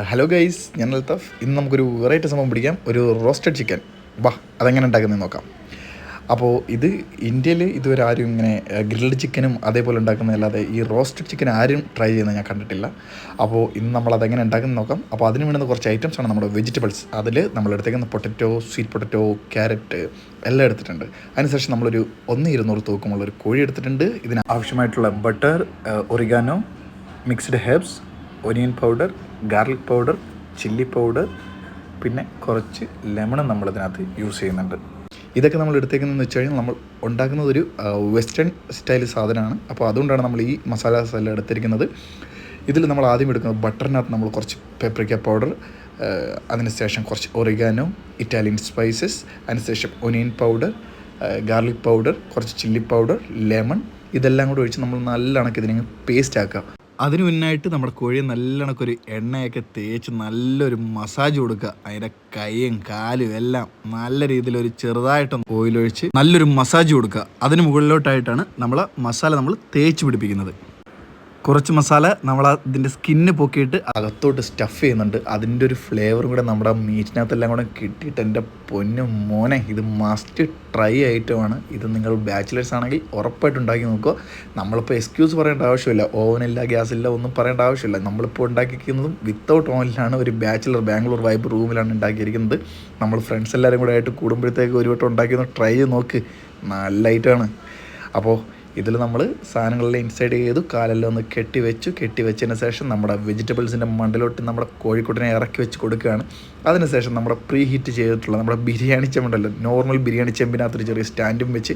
Hello guys, ഞാൻ അൽത്താഫ്. ഇന്ന് നമുക്കൊരു വെറൈറ്റി സംഭവം പിടിക്കാം. ഒരു റോസ്റ്റഡ് ചിക്കൻ. വാ, അതെങ്ങനെ ഉണ്ടാക്കുന്നതെന്ന് നോക്കാം. അപ്പോൾ ഇത് ഇന്ത്യയിൽ ഇതുവരെ ആരും ഇങ്ങനെ ഗ്രിൽഡ് ചിക്കനും അതേപോലെ ഉണ്ടാക്കുന്നതല്ലാതെ ഈ റോസ്റ്റഡ് ചിക്കൻ ആരും ട്രൈ ചെയ്യുന്നത് ഞാൻ കണ്ടിട്ടില്ല. അപ്പോൾ ഇന്ന് നമ്മൾ അതെങ്ങനെ ഉണ്ടാക്കുന്നത് നോക്കാം. അപ്പോൾ അതിന് വേണ്ടുന്ന കുറച്ച് ഐറ്റംസാണ് നമ്മുടെ വെജിറ്റബിൾസ്. അതിൽ നമ്മൾ എടുത്തേക്കുന്ന പൊട്ടറ്റോ, സ്വീറ്റ് പൊട്ടറ്റോ, ക്യാരറ്റ് എല്ലാം എടുത്തിട്ടുണ്ട്. അതിനുശേഷം നമ്മളൊരു 1/200 തൂക്കമുള്ളൊരു കോഴി എടുത്തിട്ടുണ്ട്. ഇതിന് ആവശ്യമായിട്ടുള്ള butter, oregano, mixed herbs, onion powder, garlic powder, chilli powder, പിന്നെ കുറച്ച് ലെമണും നമ്മളിതിനകത്ത് യൂസ് ചെയ്യുന്നുണ്ട്. ഇതൊക്കെ നമ്മൾ എടുത്തേക്കുന്നതെന്ന് വെച്ച് കഴിഞ്ഞാൽ നമ്മൾ ഉണ്ടാക്കുന്നത് ഒരു വെസ്റ്റേൺ സ്റ്റൈൽ സാധനമാണ്. അപ്പോൾ അതുകൊണ്ടാണ് നമ്മൾ ഈ മസാലാസ് എല്ലാം എടുത്തിരിക്കുന്നത്. ഇതിൽ നമ്മൾ ആദ്യം എടുക്കുന്നത് ബട്ടറിനകത്ത് നമ്മൾ കുറച്ച് പെപ്രിക്ക പൗഡർ, അതിനുശേഷം കുറച്ച് ഒറിഗാനോ, ഇറ്റാലിയൻ സ്പൈസസ്, അതിനുശേഷം ഒനിയൻ പൗഡർ, ഗാർലിക് പൗഡർ, കുറച്ച് ചില്ലി പൗഡർ, ലെമൺ, ഇതെല്ലാം കൂടെ ഒഴിച്ച് നമ്മൾ നല്ല കണക്ക് ഇതിനെ പേസ്റ്റ് ആക്കുക. അതിന് മുന്നായിട്ട് നമ്മുടെ കോഴിയെ നല്ല കണക്കൊരു എണ്ണയൊക്കെ തേച്ച് നല്ലൊരു മസാജ് കൊടുക്കുക. അതിൻ്റെ കൈയും കാലും എല്ലാം നല്ല രീതിയിൽ ചെറുതായിട്ടൊന്ന് ഓയിലൊഴിച്ച് നല്ലൊരു മസാജ് കൊടുക്കുക. അതിന് മുകളിലോട്ടായിട്ടാണ് മസാല നമ്മൾ തേച്ച് പിടിപ്പിക്കുന്നത്. കുറച്ച് മസാല നമ്മൾ അതിൻ്റെ സ്കിന്ന് പൊക്കിയിട്ട് അകത്തോട്ട് സ്റ്റഫ് ചെയ്യുന്നുണ്ട്. അതിൻ്റെ ഒരു ഫ്ലേവറും കൂടെ നമ്മുടെ മീറ്റിനകത്തെല്ലാം കൂടെ കിട്ടിയിട്ട് എൻ്റെ പൊന്നും മോനെ, ഇത് മസ്റ്റ് ട്രൈ ഐറ്റമാണ്. ഇത് നിങ്ങൾ ബാച്ചിലേഴ്സ് ആണെങ്കിൽ ഉറപ്പായിട്ട് ഉണ്ടാക്കി നോക്കുക. നമ്മളിപ്പോൾ എക്സ്ക്യൂസ് പറയേണ്ട ആവശ്യമില്ല. ഓവനില്ല, ഗ്യാസില്ല, ഒന്നും പറയേണ്ട ആവശ്യമില്ല. നമ്മളിപ്പോൾ ഉണ്ടാക്കിയിരിക്കുന്നതും വിത്തൗട്ട് ഓവനിലാണ്. ഒരു ബാച്ചിലർ ബാംഗ്ലൂർ വൈബ് റൂമിലാണ് ഉണ്ടാക്കിയിരിക്കുന്നത്. നമ്മൾ ഫ്രണ്ട്സ് എല്ലാവരും കൂടെ ആയിട്ട് കൂടുമ്പോഴത്തേക്ക് ഒരു വട്ടം ഉണ്ടാക്കി ട്രൈ ചെയ്ത് നോക്ക്. നല്ല ഐറ്റമാണ്. അപ്പോൾ ഇതിൽ നമ്മൾ സാധനങ്ങളെല്ലാം ഇൻസൈഡ് ചെയ്തു, കാലെല്ലാം ഒന്ന് കെട്ടി വെച്ചതിന് ശേഷം നമ്മുടെ വെജിറ്റബിൾസിൻ്റെ മണ്ടലോട്ട് നമ്മുടെ കോഴിക്കുട്ടിനെ ഇറക്കി വെച്ച് കൊടുക്കുകയാണ്. അതിനുശേഷം നമ്മുടെ പ്രീ ഹീറ്റ് ചെയ്തിട്ടുള്ള നമ്മുടെ ബിരിയാണി ചെമ്പുണ്ടല്ലോ, നോർമൽ ബിരിയാണി ചെമ്പിനകത്തൊരു ചെറിയ സ്റ്റാൻഡും വെച്ച്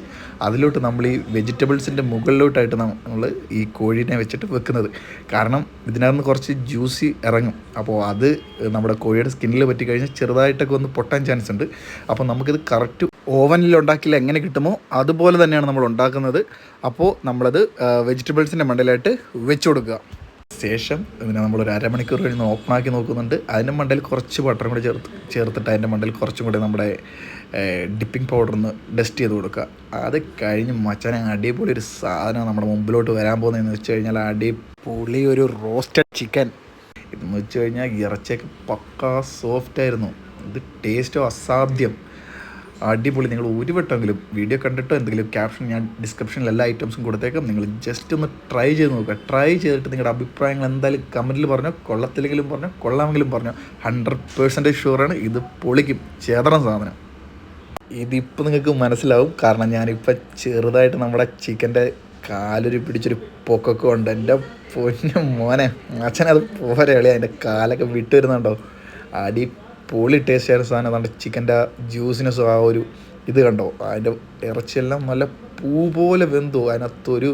അതിലോട്ട് നമ്മൾ ഈ വെജിറ്റബിൾസിൻ്റെ മുകളിലോട്ടായിട്ട് നമ്മൾ ഈ കോഴീനെ വെച്ചിട്ട് വെക്കുന്നത്. കാരണം ഇതിനകത്ത് കുറച്ച് ജ്യൂസി ഇറങ്ങും. അപ്പോൾ അത് നമ്മുടെ കോഴിയുടെ സ്കിന്നിൽ പറ്റിക്കഴിഞ്ഞാൽ ചെറുതായിട്ടൊക്കെ ഒന്ന് പൊട്ടാൻ ചാൻസ് ഉണ്ട്. അപ്പോൾ നമുക്കിത് കറക്റ്റ് ഓവനിൽ ഉണ്ടാക്കില്ല എങ്ങനെ കിട്ടുമോ അതുപോലെ തന്നെയാണ് നമ്മൾ ഉണ്ടാക്കുന്നത്. അപ്പോൾ നമ്മളത് വെജിറ്റബിൾസിൻ്റെ മണ്ടയിലായിട്ട് വെച്ച് കൊടുക്കുക. ശേഷം ഇതിനെ നമ്മളൊരു അരമണിക്കൂർ കഴിഞ്ഞ് ഓപ്പണാക്കി നോക്കുന്നുണ്ട്. അതിൻ്റെ മണ്ടയിൽ കുറച്ച് ബട്ടറും കൂടി ചേർത്തിട്ട് അതിൻ്റെ മണ്ടയിൽ കുറച്ചും കൂടി നമ്മുടെ ഡിപ്പിംഗ് പൗഡറിന്ന് ഡസ്റ്റ് ചെയ്ത് കൊടുക്കുക. അത് കഴിഞ്ഞ് മച്ചാനെ അടിപൊളി ഒരു സാധനം നമ്മുടെ മുമ്പിലോട്ട് വരാൻ പോകുന്നതെന്ന് വെച്ച് കഴിഞ്ഞാൽ അടിപൊളി ഒരു റോസ്റ്റഡ് ചിക്കൻ. ഇതെന്ന് വെച്ച് കഴിഞ്ഞാൽ ഇറച്ചിയൊക്കെ പക്കാ സോഫ്റ്റായിരുന്നു. ഇത് ടേസ്റ്റോ അസാധ്യം, അടിപൊളി. നിങ്ങൾ ഒരു വട്ടമെങ്കിലും വീഡിയോ കണ്ടിട്ടോ എന്തെങ്കിലും ക്യാപ്ഷൻ ഞാൻ ഡിസ്ക്രിപ്ഷനിൽ എല്ലാ ഐറ്റംസും കൊടുത്തേക്കാം. നിങ്ങൾ ജസ്റ്റ് ഒന്ന് ട്രൈ ചെയ്ത് നോക്കുക. ട്രൈ ചെയ്തിട്ട് നിങ്ങളുടെ അഭിപ്രായങ്ങൾ എന്തായാലും കമൻറ്റിൽ പറഞ്ഞോ, കൊള്ളത്തില്ലെങ്കിലും പറഞ്ഞോ, കൊള്ളാമെങ്കിലും പറഞ്ഞോ. 100% ഷുവറാണ് ഇത് പൊളിക്കും. ചേതണം സാധനം. ഇതിപ്പോൾ നിങ്ങൾക്ക് മനസ്സിലാവും. കാരണം ഞാനിപ്പോൾ ചെറുതായിട്ട് നമ്മുടെ ചിക്കൻ്റെ കാലൊരു പിടിച്ചൊരു പൊക്കൊക്കെ ഉണ്ട്. എൻ്റെ പൊന്നും മോനെ, അച്ഛനത് പോരെ കളി. അതിൻ്റെ കാലൊക്കെ വിട്ട് വരുന്നുണ്ടോ? പൊളി ടേസ്റ്റ് ആയ സാധനം. അതുകൊണ്ട് ചിക്കൻ്റെ ജ്യൂസിനെസ് ആ ഒരു ഇത് കണ്ടോ, അതിൻ്റെ ഇറച്ചിയെല്ലാം നല്ല പൂ പോലെ വെന്തു. അതിനകത്തൊരു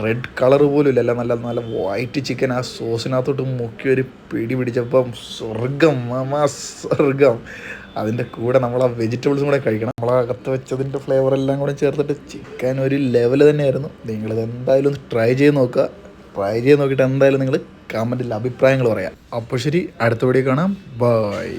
റെഡ് കളർ പോലും ഇല്ല, എല്ലാം നല്ല നല്ല വൈറ്റ് ചിക്കൻ ആ സോസിനകത്തോട്ട് മുക്കി ഒരു പിടി പിടിച്ചപ്പം സ്വർഗം, സ്വർഗം. അതിൻ്റെ കൂടെ നമ്മൾ ആ വെജിറ്റബിൾസും കൂടെ കഴിക്കണം. നമ്മളകത്ത് വെച്ചതിൻ്റെ ഫ്ലേവറെല്ലാം കൂടെ ചേർത്തിട്ട് ചിക്കൻ ഒരു ലെവൽ തന്നെയായിരുന്നു. നിങ്ങളിത് എന്തായാലും ഒന്ന് ട്രൈ ചെയ്ത് നോക്കുക. ട്രൈ ചെയ്ത് നോക്കിയിട്ട് എന്തായാലും നിങ്ങൾ കമൻറ്റിൽ അഭിപ്രായങ്ങൾ പറയാം. അപ്പോൾ ശരി, അടുത്ത വീഡിയോ കാണാം. ബൈ.